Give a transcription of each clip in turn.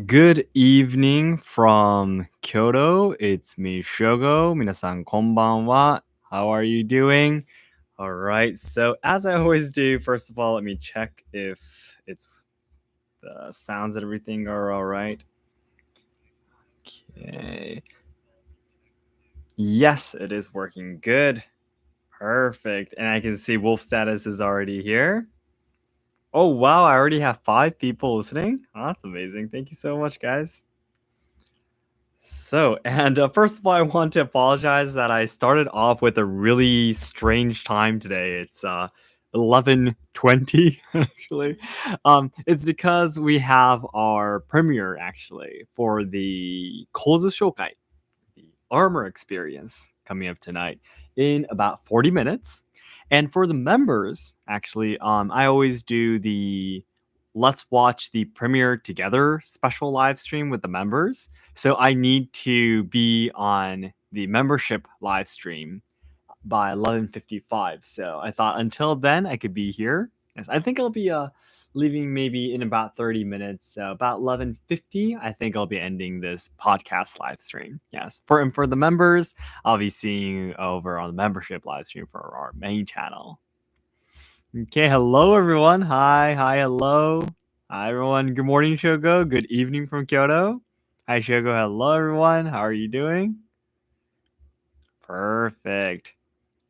Good evening from Kyoto. It's me, Shogo. 皆さん、こんばんは. How are you doing? All right. So, as I always do, first of all, let me check if it's the sounds and everything are all right. Okay. Yes, it is working good. Perfect. And I can see Wolf Status is already here. Oh, wow. I already have 5 people listening. Oh, that's amazing. Thank you so much, guys. First of all, I want to apologize that I started off with a really strange time today. It's 11:20 actually. It's because we have our premiere actually for the Kozu Shokai, the armor experience coming up tonight in about 40 minutes. And for the members, actually, I always do the let's watch the premiere together special live stream with the members. So I need to be on the membership live stream by 11:55. So I thought until then I could be here. Yes, I think I'll be leaving maybe in about 30 minutes. So about 11:50, I think I'll be ending this podcast live stream. Yes. For the members, I'll be seeing you over on the membership live stream for our main channel. Okay, hello everyone. Hi, hello. Hi everyone. Good morning, Shogo. Good evening from Kyoto. Hi, Shogo. Hello everyone. How are you doing? Perfect.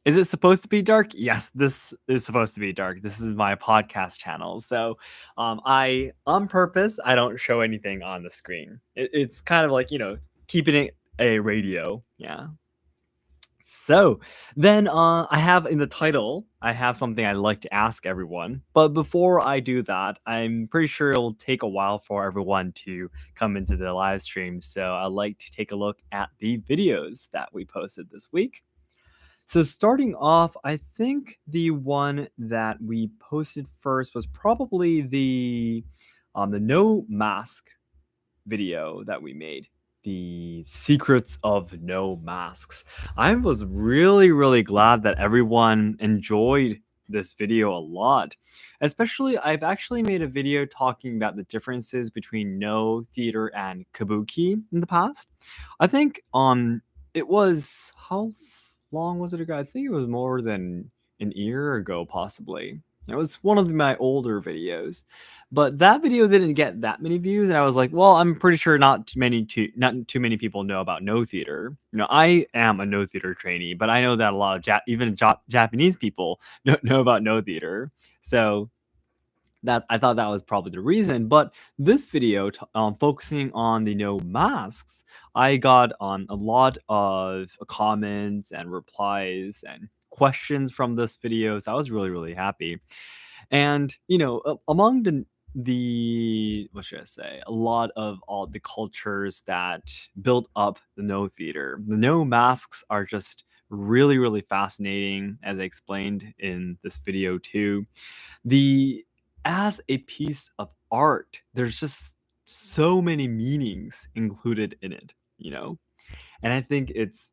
Is it supposed to be dark? Yes, this is supposed to be dark. This is my podcast channel. So, I on purpose I don't show anything on the screen. It's kind of like keeping it a radio. Yeah. So then I have in the title, I have something I'd like to ask everyone. But before I do that, I'm pretty sure it'll take a while for everyone to come into the live stream. So I'd like to take a look at the videos that we posted this week. So starting off, I think the one that we posted first was probably the no mask video that we made. The secrets of no masks. I was really glad that everyone enjoyed this video a lot. Especially, I've actually made a video talking about the differences between no theater and kabuki in the past. I think it was long was it ago? I think it was more than an year ago, possibly. It was one of my older videos, but that video didn't get that many views, and I was like, well, I'm pretty sure not too many people know about no theater. I am a no theater trainee, but I know that a lot of even Japanese people don't know about no theater. So that I thought that was probably the reason. But this video, focusing on the no masks, I got on a lot of comments and replies and questions from this video. So I was really happy. And among the what should I say? A lot of all the cultures that built up the no theater. The no masks are just really fascinating, as I explained in this video too. The As a piece of art, there's just so many meanings included in it. And I think it's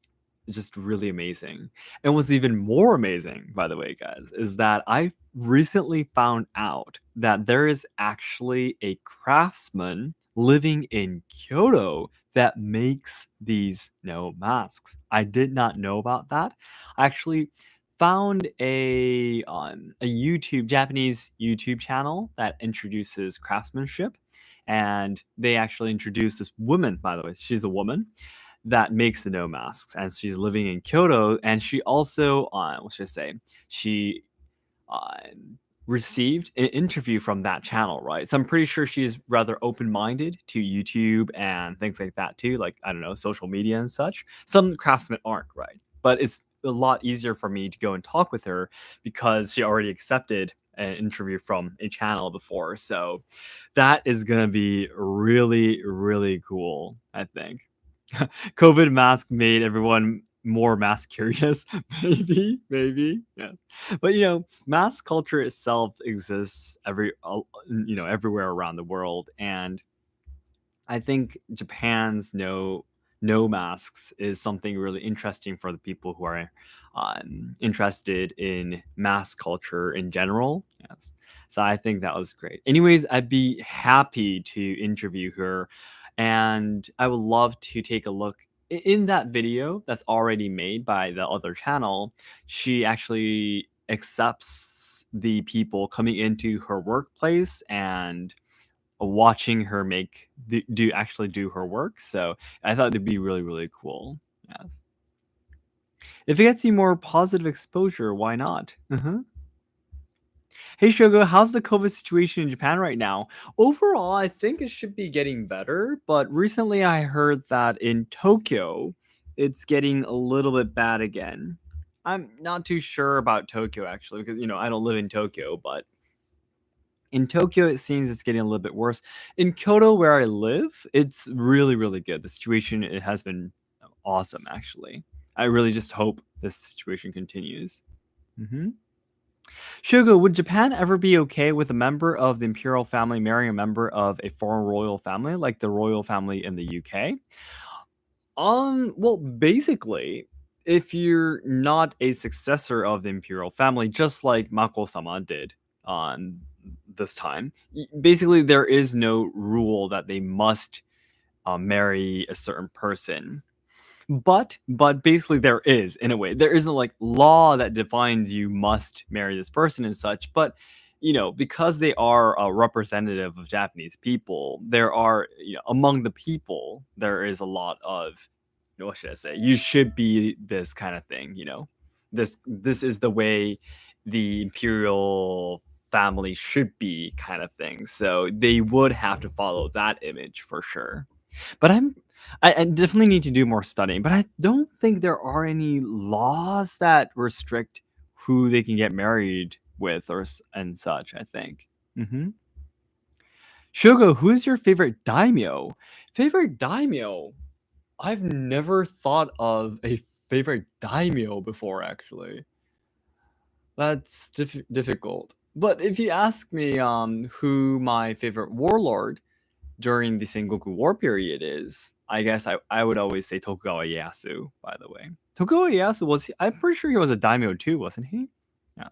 just really amazing. And what's even more amazing, by the way, guys, is that I recently found out that there is actually a craftsman living in Kyoto that makes these masks. I did not know about that. I actually found a Japanese YouTube channel that introduces craftsmanship, and they actually introduced this woman. By the way, she's a woman that makes the no masks, and she's living in Kyoto. And she also, what should I say? She uh, received an interview from that channel, right? So I'm pretty sure she's rather open-minded to YouTube and things like that too, like I don't know, social media and such. Some craftsmen aren't, right? But it's a lot easier for me to go and talk with her because she already accepted an interview from a channel before. So that is gonna be really cool, I think. COVID mask made everyone more mask curious. Maybe, yes. But mask culture itself exists everywhere around the world, and I think Japan's no masks is something really interesting for the people who are interested in mask culture in general. Yes. So I think that was great. Anyways, I'd be happy to interview her, and I would love to take a look in that video that's already made by the other channel. She actually accepts the people coming into her workplace and watching her actually do her work. So I thought it'd be really, really cool. Yes. If it gets you more positive exposure, why not? Hey Shogo, how's the COVID situation in Japan right now? Overall, I think it should be getting better, but recently I heard that in Tokyo, it's getting a little bit bad again. I'm not too sure about Tokyo actually, because I don't live in Tokyo, but in Tokyo, it seems it's getting a little bit worse. In Kyoto, where I live, it's really, really good. The situation, it has been awesome, actually. I really just hope this situation continues. hmm Shogo, would Japan ever be okay with a member of the imperial family marrying a member of a foreign royal family, like the royal family in the UK? Well, basically, if you're not a successor of the imperial family, just like Mako-sama did on this time, basically there is no rule that they must marry a certain person. But basically there is, in a way. There isn't like law that defines you must marry this person and such, but because they are a representative of Japanese people, there are, among the people, there is a lot of, what should I say? You should be this kind of thing, This is the way the imperial family should be kind of thing. So they would have to follow that image for sure. But I definitely need to do more studying, but I don't think there are any laws that restrict who they can get married with and such, I think. Shogo, who is your favorite daimyo? Favorite daimyo? I've never thought of a favorite daimyo before, actually. That's difficult. But if you ask me who my favorite warlord during the Sengoku War period is, I guess I would always say Tokugawa Ieyasu, by the way. Tokugawa Ieyasu I'm pretty sure he was a daimyo too, wasn't he? Yeah.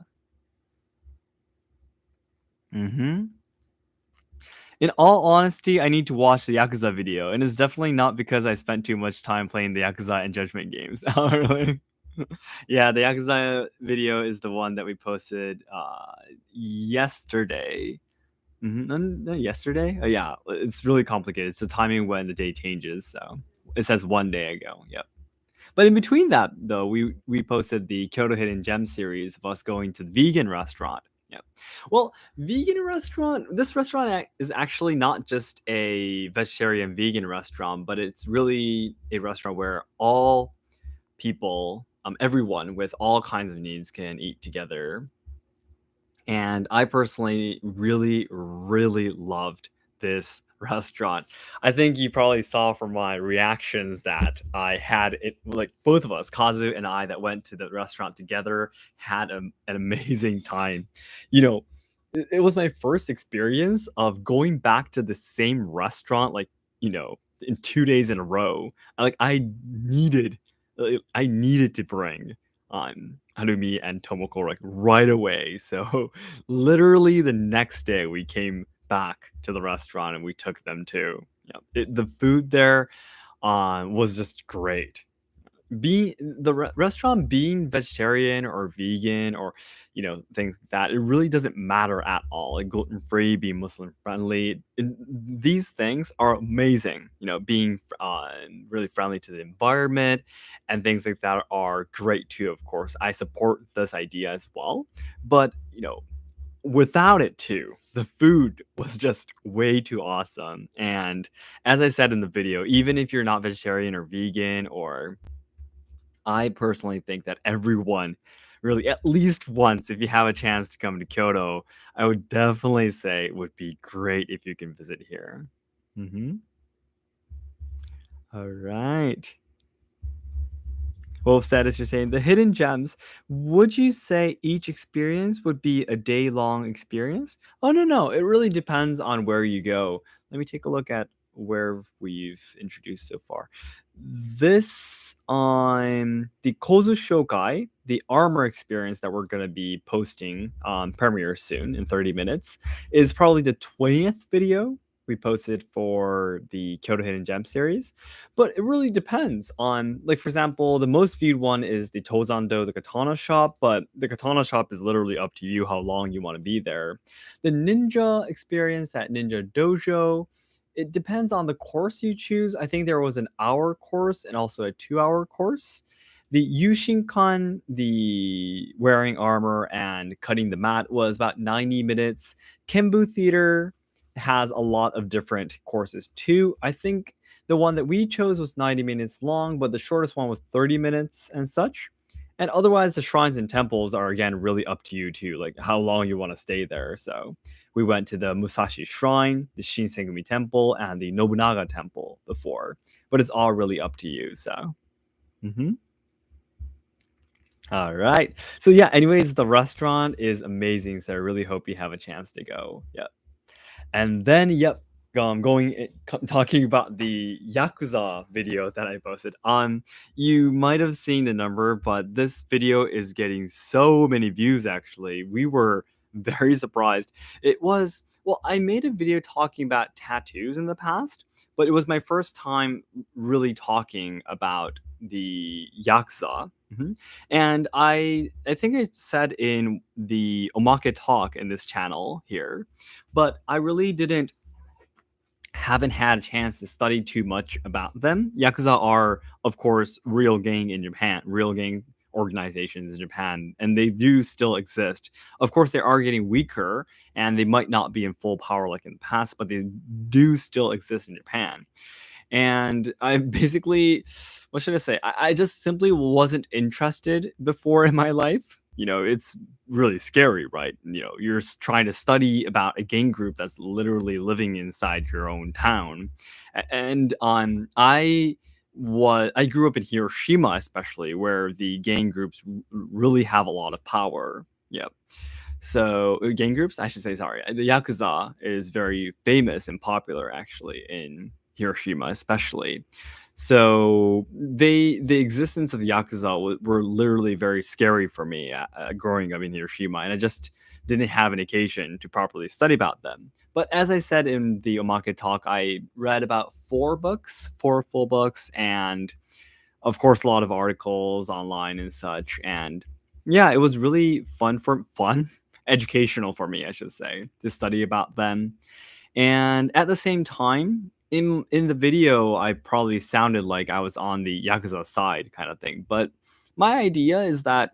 hmm In all honesty, I need to watch the Yakuza video, and it's definitely not because I spent too much time playing the Yakuza and Judgment games. Oh, really? Yeah, the Yakuza video is the one that we posted yesterday. No, yesterday? Oh, yeah, it's really complicated. It's the timing when the day changes. So it says 1 day ago. Yep. But in between that, though, we posted the Kyoto Hidden Gem series of us going to the vegan restaurant. Yeah. Well, vegan restaurant. This restaurant is actually not just a vegetarian vegan restaurant, but it's really a restaurant where all people, everyone with all kinds of needs can eat together, and I personally really, really loved this restaurant. I think you probably saw from my reactions that I had it, like both of us, Kazu and I, that went to the restaurant together, had an amazing time. You know, it was my first experience of going back to the same restaurant, like, in 2 days in a row. Like, I needed to bring Harumi and Tomoko like right away. So literally the next day we came back to the restaurant and we took them too. Yeah, the food there was just great. Being the restaurant being vegetarian or vegan or things like that, it really doesn't matter at all. Like gluten free, being Muslim friendly, these things are amazing. Being really friendly to the environment and things like that are great too. Of course, I support this idea as well, but without it too, the food was just way too awesome. And as I said in the video, even if you're not vegetarian or vegan, or I personally think that everyone, really, at least once, if you have a chance to come to Kyoto, I would definitely say it would be great if you can visit here. All right. Wolf status, you're saying the hidden gems. Would you say each experience would be a day long experience? Oh, no, no. It really depends on where you go. Let me take a look at. where we've introduced so far. This on the Kozu Shokai, the armor experience that we're going to be posting on Premiere soon in 30 minutes, is probably the 20th video we posted for the Kyoto Hidden Gem series. But it really depends on, like, for example, the most viewed one is the Tozando, the katana shop, but the katana shop is literally up to you how long you want to be there. The ninja experience at Ninja Dojo, it depends on the course you choose. I think there was an hour course and also a 2 hour course. The Yushinkan, the wearing armor and cutting the mat, was about 90 minutes. Kenbu Theater has a lot of different courses too. I think the one that we chose was 90 minutes long, but the shortest one was 30 minutes and such. And otherwise, the shrines and temples are again really up to you too, like how long you want to stay there. So we went to the Musashi Shrine, the Shinsengumi Temple, and the Nobunaga Temple before, but it's all really up to you. So, mhm. All right. So yeah. Anyways, the restaurant is amazing. So I really hope you have a chance to go. Yeah. And then, yep, talking about the Yakuza video that I posted. You might have seen the number, but this video is getting so many views. Actually, we were very surprised. It was well, I made a video talking about tattoos in the past, but it was my first time really talking about the Yakuza. Mhm. And I think I said in the Omake talk in this channel here, but I really didn't haven't had a chance to study too much about them. Yakuza are, of course, real gang in Japan, real gang organizations in Japan, and they do still exist. Of course, they are getting weaker, and they might not be in full power like in the past, but they do still exist in Japan. And I basically, what should I say? I just simply wasn't interested before in my life. It's really scary, right? You're trying to study about a gang group that's literally living inside your own town. And I grew up in Hiroshima, especially where the gang groups really have a lot of power. Yep. So gang groups, I should say, sorry, the Yakuza is very famous and popular actually in Hiroshima, especially. So the existence of Yakuza were literally very scary for me growing up in Hiroshima, and I just didn't have an occasion to properly study about them. But as I said in the Omake talk, I read about 4 books, 4 full books, and of course a lot of articles online and such. And yeah, it was really fun, educational for me, I should say, to study about them. And at the same time, in the video, I probably sounded like I was on the Yakuza side kind of thing. But my idea is that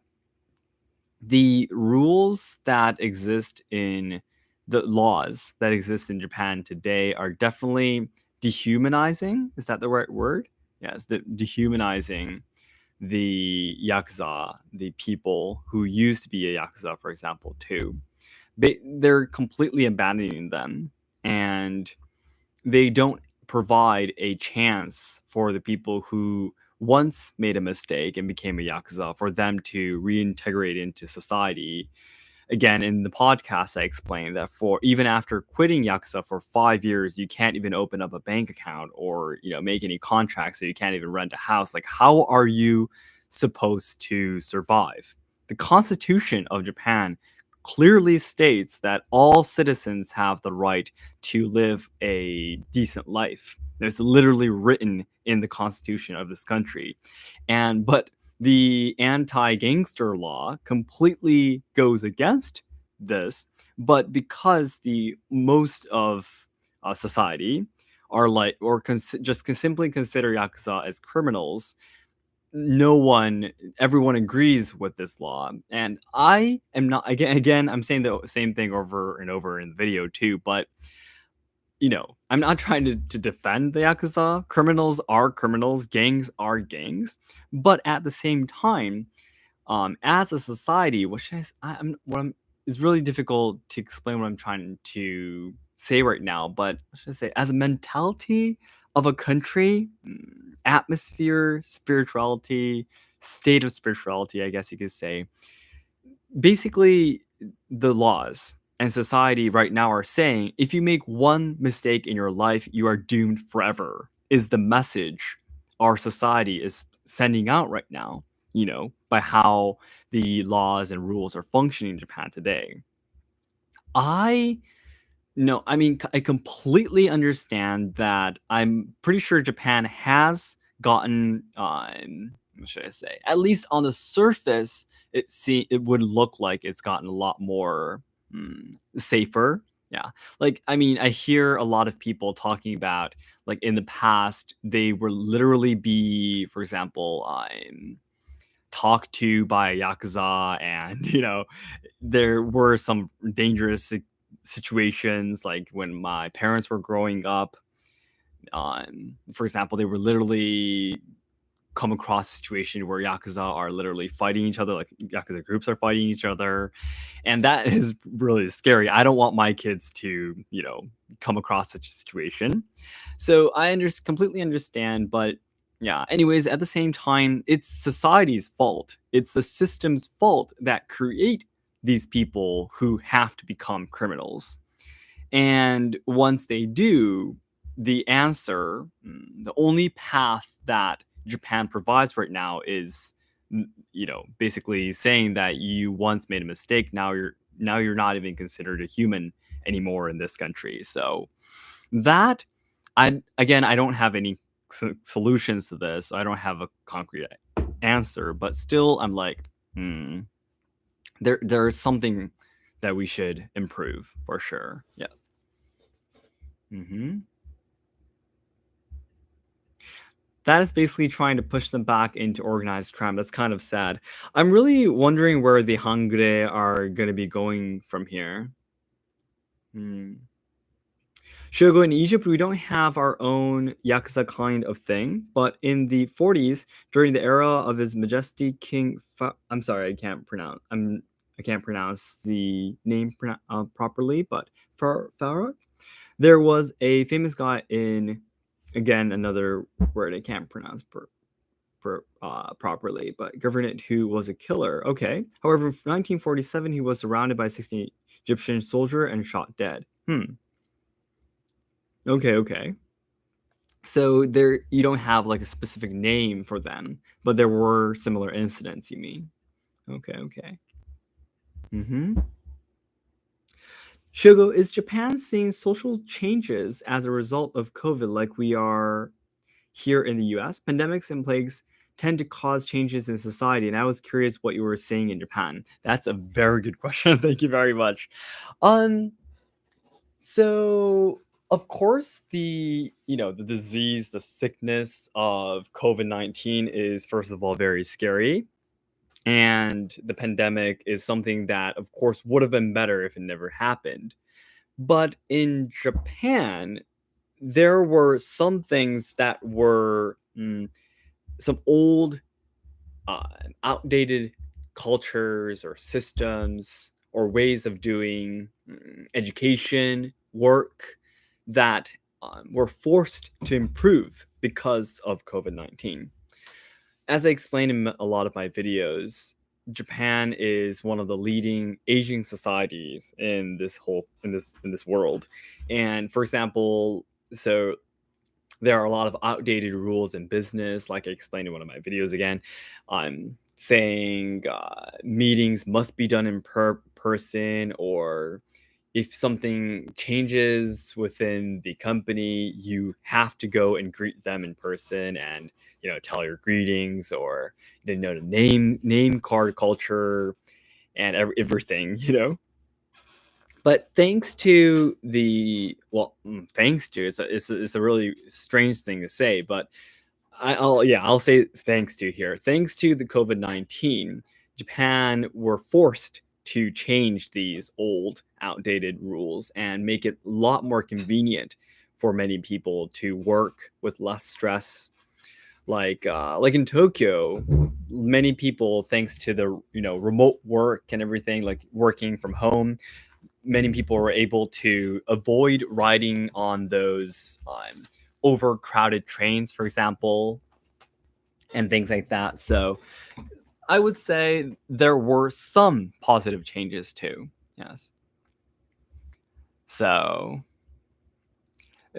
the rules that exist in the laws that exist in Japan today are definitely dehumanizing. Is that the right word? Yes, dehumanizing the Yakuza, the people who used to be a Yakuza, for example, too. They're completely abandoning them, and they don't provide a chance for the people who once made a mistake and became a Yakuza for them to reintegrate into society. Again, in the podcast, I explained that for even after quitting Yakuza for 5 years, you can't even open up a bank account or make any contracts, so you can't even rent a house. Like, how are you supposed to survive? The Constitution of Japan clearly states that all citizens have the right to live a decent life. It's literally written in the Constitution of this country, but the anti-gangster law completely goes against this. But because the most of society are like, or simply consider Yakuza as criminals, no one everyone agrees with this law. And I am not, again, I'm saying the same thing over and over in the video too, but I'm not trying to defend the Yakuza. Criminals are criminals, gangs are gangs. But at the same time, as a society, what should I'm what I'm it's really difficult to explain what I'm trying to say right now. But what should I say? As a mentality of a country, atmosphere, spirituality, state of spirituality, I guess you could say. Basically, the laws. and society right now are saying if you make one mistake in your life, you are doomed forever, is the message our society is sending out right now, by how the laws and rules are functioning in Japan today. I no, I mean, I completely understand that. I'm pretty sure Japan has gotten, what should I say? At least on the surface, it would look like it's gotten a lot more safer. Yeah, like I mean, I hear a lot of people talking about like in the past they were literally be, for example, talked to by a yakuza, and there were some dangerous situations like when my parents were growing up. For example, they were literally come across a situation where yakuza are literally fighting each other, like yakuza groups are fighting each other, and that is really scary. I don't want my kids to come across such a situation. So I completely understand, but yeah, anyways, at the same time, it's society's fault. It's the system's fault that create these people who have to become criminals. And once they do, the answer, the only path that Japan provides right now is, basically saying that you once made a mistake. Now you're not even considered a human anymore in this country. So that, I don't have any solutions to this. I don't have a concrete answer, but still, I'm like, hmm, there's something that we should improve for sure. Yeah. Hmm. That is basically trying to push them back into organized crime. That's kind of sad. I'm really wondering where the Hangre are going to be going from here. Hmm. Shogo, in Egypt, we don't have our own Yakuza kind of thing, but in the 40s, during the era of His Majesty King, I'm sorry, I can't pronounce the name properly, but Farah, there was a famous guy in, again, another word I can't pronounce properly, but government who was a killer. Okay. However, in 1947, he was surrounded by 16 Egyptian soldier and shot dead. Okay, okay. So there, you don't have like a specific name for them, but there were similar incidents. You mean? Okay, okay. Mm-hmm. Shogo, is Japan seeing social changes as a result of COVID, like we are here in the US? Pandemics and plagues tend to cause changes in society, and I was curious what you were seeing in Japan. That's a very good question. Thank you very much. Um, So, of course, the disease, the sickness of COVID-19 is first of all very scary, and the pandemic is something that, of course, would have been better if it never happened. But in Japan, there were some things that were some old uh, outdated cultures or systems or ways of doing education, work that were forced to improve because of COVID 19. As I explained in a lot of my videos, Japan is one of the leading aging societies in this world. And for example, so there are a lot of outdated rules in business, like I explained in one of my videos again. Saying meetings must be done in person, or if something changes within the company, you have to go and greet them in person and tell your greetings, or the name card culture and everything. But thanks to thanks to it's a really strange thing to say, but I'll say thanks to here. Thanks to the COVID-19, Japan were forced to change these old, outdated rules and make it a lot more convenient for many people to work with less stress. Like in Tokyo, many people, thanks to the remote work and everything, like working from home, many people were able to avoid riding on those overcrowded trains, for example, and things like that. So I would say there were some positive changes too. Yes. So,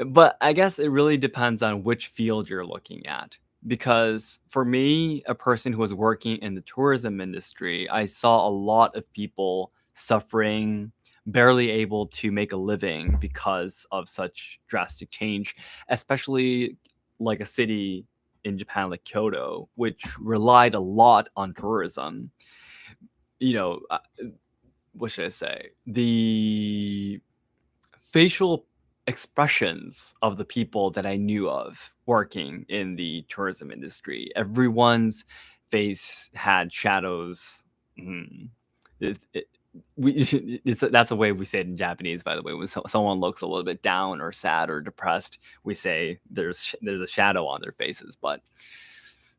but I guess it really depends on which field you're looking at. Because for me, a person who was working in the tourism industry, I saw a lot of people suffering, barely able to make a living because of such drastic change, especially like a city in Japan like Kyoto, which relied a lot on tourism. You know, what should I say? The facial expressions of the people that I knew of working in the tourism industry. Everyone's face had shadows. Mm. It, we, that's a way we say it in Japanese, by the way. When someone looks a little bit down or sad or depressed, we say there's a shadow on their faces. But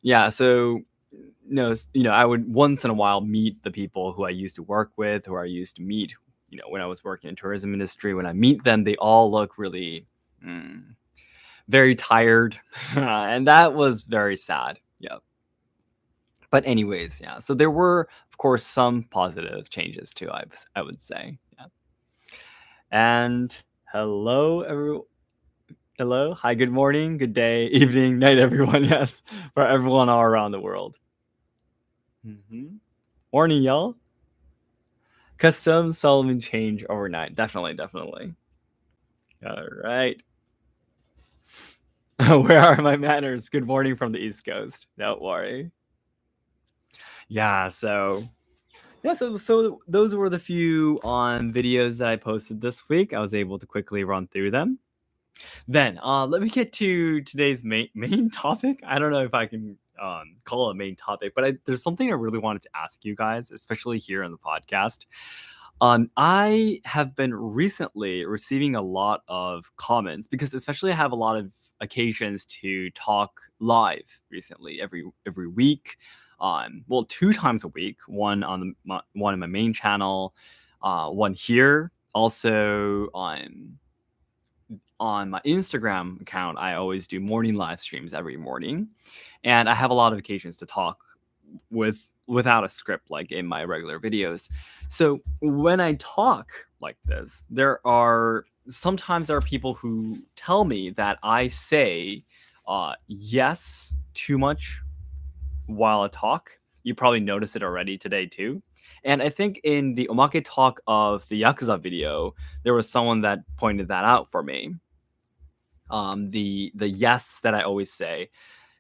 yeah, so no, I would once in a while meet the people who I used to work with, who I used to meet, when I was working in tourism industry. When I meet them, they all look really mm, very tired, and that was very sad. Yeah. But anyways, yeah. So there were, of course, some positive changes too. I would say. Yeah. And hello, everyone. Hello, hi, good morning, good day, evening, night, everyone. Yes, for everyone all around the world. Morning, y'all. Custom Solomon change overnight. Definitely, definitely. All right. Where are my manners? Good morning from the East Coast. Don't worry. Yeah, so those were the few on videos that I posted this week. I was able to quickly run through them. Then, let me get to today's main topic. I don't know if I can call it a main topic, but there's something I really wanted to ask you guys, especially here on the podcast. I have been recently receiving a lot of comments because, especially, I have a lot of occasions to talk live recently every week. Well, 2 times a week. One one on my main channel, one here. Also on my Instagram account, I always do morning live streams every morning, and I have a lot of occasions to talk without a script like in my regular videos. So when I talk like this, there are people who tell me that I say yes too much while I talk. You probably noticed it already today too. And I think in the Omake talk of the Yakuza video, there was someone that pointed that out for me. The yes that I always say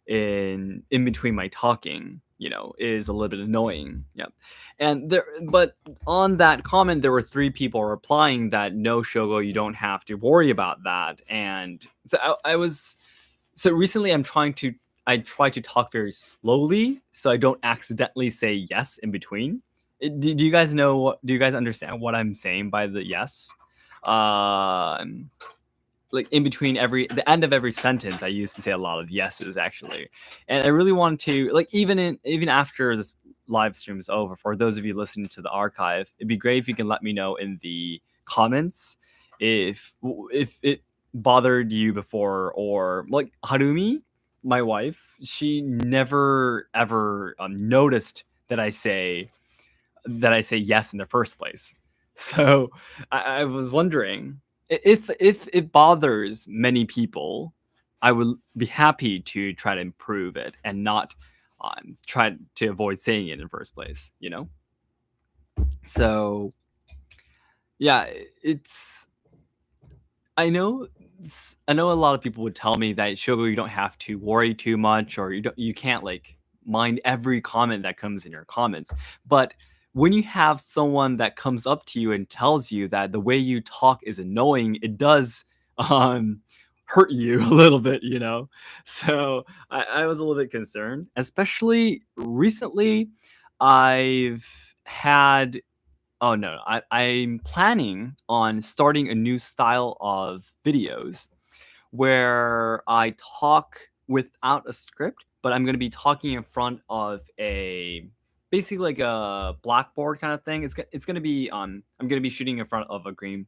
in between my talking, is a little bit annoying. Yeah. But on that comment, there were 3 people replying that no, Shogo, you don't have to worry about that. And so so recently I try to talk very slowly so I don't accidentally say yes in between. Do you guys do you guys understand what I'm saying by the yes? Um, like in between the end of every sentence, I used to say a lot of yeses actually, and I really want to, like, even after this live stream is over, for those of you listening to the archive, it'd be great if you can let me know in the comments if it bothered you before, or like Harumi, my wife, she never ever noticed that I say yes in the first place. So I was wondering if it bothers many people, I would be happy to try to improve it and not try to avoid saying it in the first place. So yeah, it's I know a lot of people would tell me that, Shogo, you don't have to worry too much, or you can't like mind every comment that comes in your comments. But when you have someone that comes up to you and tells you that the way you talk is annoying, it does um hurt you a little bit. So I was a little bit concerned, especially recently. I've had Oh no, I'm planning on starting a new style of videos where I talk without a script, but I'm gonna be talking in front of basically like a blackboard kind of thing. It's gonna be I'm gonna be shooting in front of a green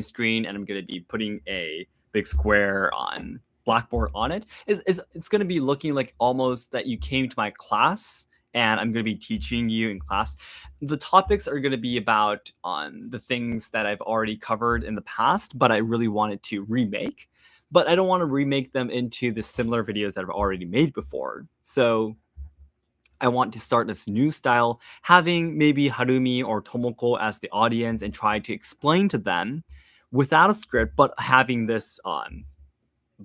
screen, and I'm gonna be putting a big square on blackboard on it. It's gonna be looking like almost that you came to my class and I'm going to be teaching you in class. The topics are going to be about on the things that I've already covered in the past, but I really wanted to remake. But I don't want to remake them into the similar videos that I've already made before. So I want to start this new style, having maybe Harumi or Tomoko as the audience and try to explain to them without a script, but having this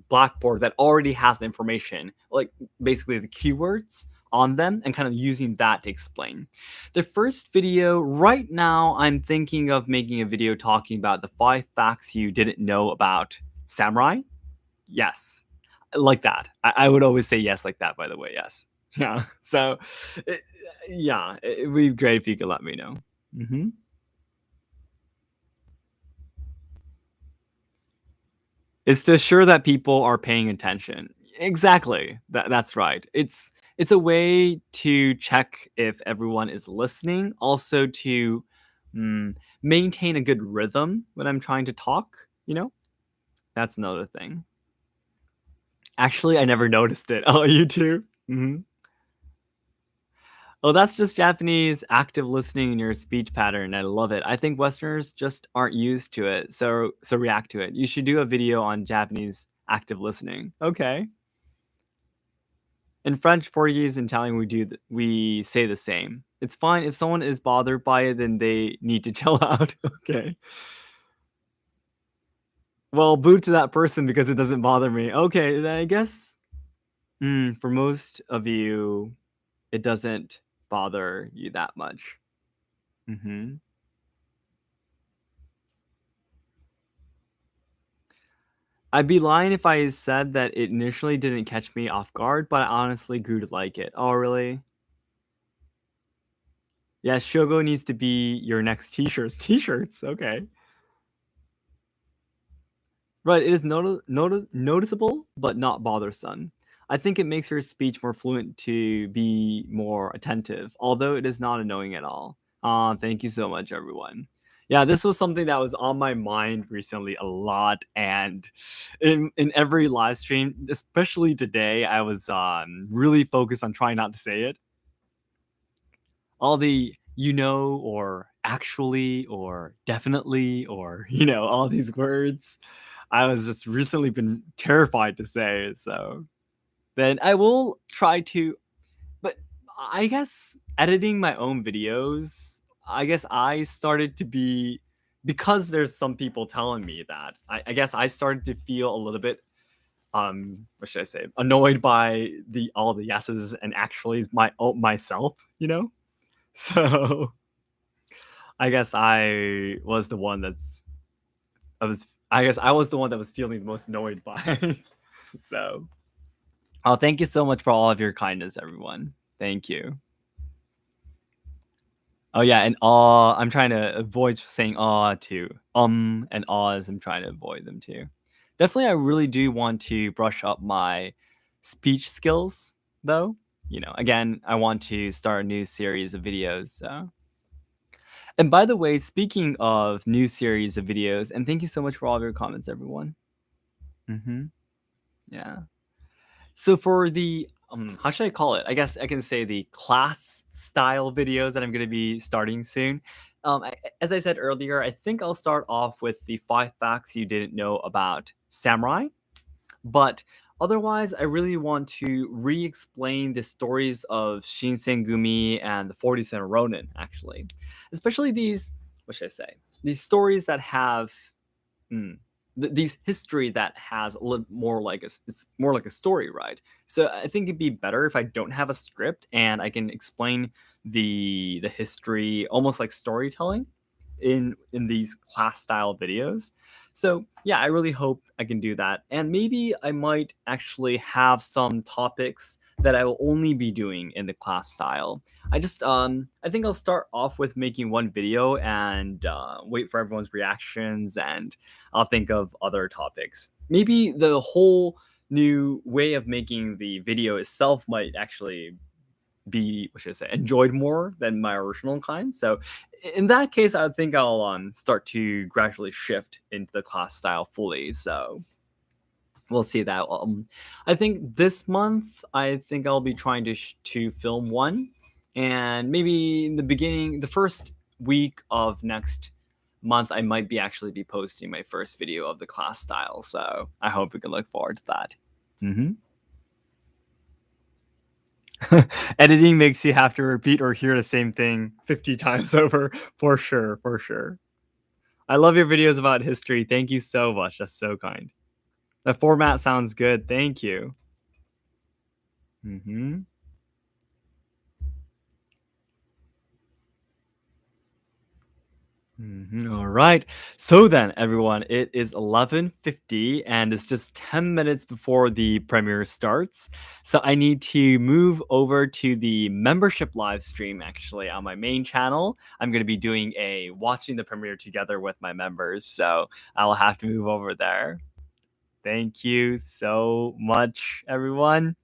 blackboard that already has the information, like basically the keywords on them, and kind of using that to explain. The first video, right now, I'm thinking of making a video talking about the 5 facts you didn't know about samurai. Yes, like that. I would always say yes like that, by the way. Yes. Yeah. So, it, yeah, it would be great if you could let me know. Hmm. It's to assure that people are paying attention. Exactly. That's right. It's a way to check if everyone is listening. Also to mm, maintain a good rhythm when I'm trying to talk. That's another thing. Actually, I never noticed it. Oh, you too? Hmm. Oh, that's just Japanese active listening in your speech pattern. I love it. I think Westerners just aren't used to it, so react to it. You should do a video on Japanese active listening. Okay. In French, Portuguese, and Italian, we say the same. It's fine if someone is bothered by it, then they need to chill out. Okay. Well, boo to that person because it doesn't bother me. Okay, then I guess for most of you, it doesn't bother you that much. Hmm. I'd be lying if I said that it initially didn't catch me off guard, but I honestly grew to like it. Oh, really? Yeah, Shogo needs to be your next t-shirts. T-shirts, okay. Right, it is noticeable, but not bothersome. I think it makes your speech more fluent to be more attentive, although it is not annoying at all. Thank you so much, everyone. Yeah, this was something that was on my mind recently a lot, and in every live stream, especially today, I was really focused on trying not to say it. All the or actually or definitely or all these words I was just recently been terrified to say. So then I will try to, but I guess editing my own videos, I guess I started to be, because there's some people telling me that, I guess I started to feel a little bit what should I say, annoyed by the all the yeses and actuallys myself, so I guess I guess I was the one that was feeling the most annoyed by. So, oh, thank you so much for all of your kindness, everyone. Thank you. Oh yeah, and I'm trying to avoid saying too. And ahs, I'm trying to avoid them too. Definitely, I really do want to brush up my speech skills, though. Again, I want to start a new series of videos. So, and by the way, speaking of new series of videos, and thank you so much for all of your comments, everyone. Hmm. Yeah. So for the how should I call it? I guess I can say the class style videos that I'm going to be starting soon. As I said earlier, I think I'll start off with the 5 facts you didn't know about samurai. But otherwise, I really want to re-explain the stories of Shinsengumi and the 47 Ronin, actually, especially these. What should I say? These stories that have Mm. These history that has a little more like it's more like a story, right? So I think it'd be better if I don't have a script and I can explain the history almost like storytelling in these class style videos. So yeah, I really hope I can do that. And maybe I might actually have some topics that I will only be doing in the class style. I think I'll start off with making one video and wait for everyone's reactions, and I'll think of other topics. Maybe the whole new way of making the video itself might actually be, what should I say, enjoyed more than my original kind. So in that case, I think I'll start to gradually shift into the class style fully. So we'll see that. I think this month, I think I'll be trying to film one. And maybe in the beginning, the first week of next month, I might be actually be posting my first video of the class style. So I hope we can look forward to that. Hmm. Editing makes you have to repeat or hear the same thing 50 times over, for sure, for sure. I love your videos about history. Thank you so much. That's so kind. The format sounds good. Thank you. Hmm. All right. So then, everyone, it is 11:50 and it's just 10 minutes before the premiere starts. So I need to move over to the membership live stream actually on my main channel. I'm going to be doing a watching the premiere together with my members. So I'll have to move over there. Thank you so much, everyone.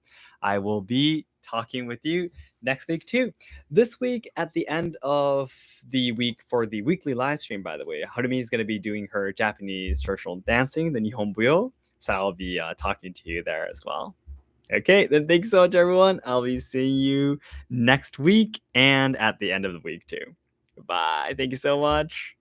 I will be talking with you next week too. This week, at the end of the week for the weekly live stream, by the way, Harumi is going to be doing her Japanese traditional dancing, the Nihonbuyo. So I'll be talking to you there as well. Okay, then thanks so much, everyone. I'll be seeing you next week and at the end of the week too. Bye. Thank you so much.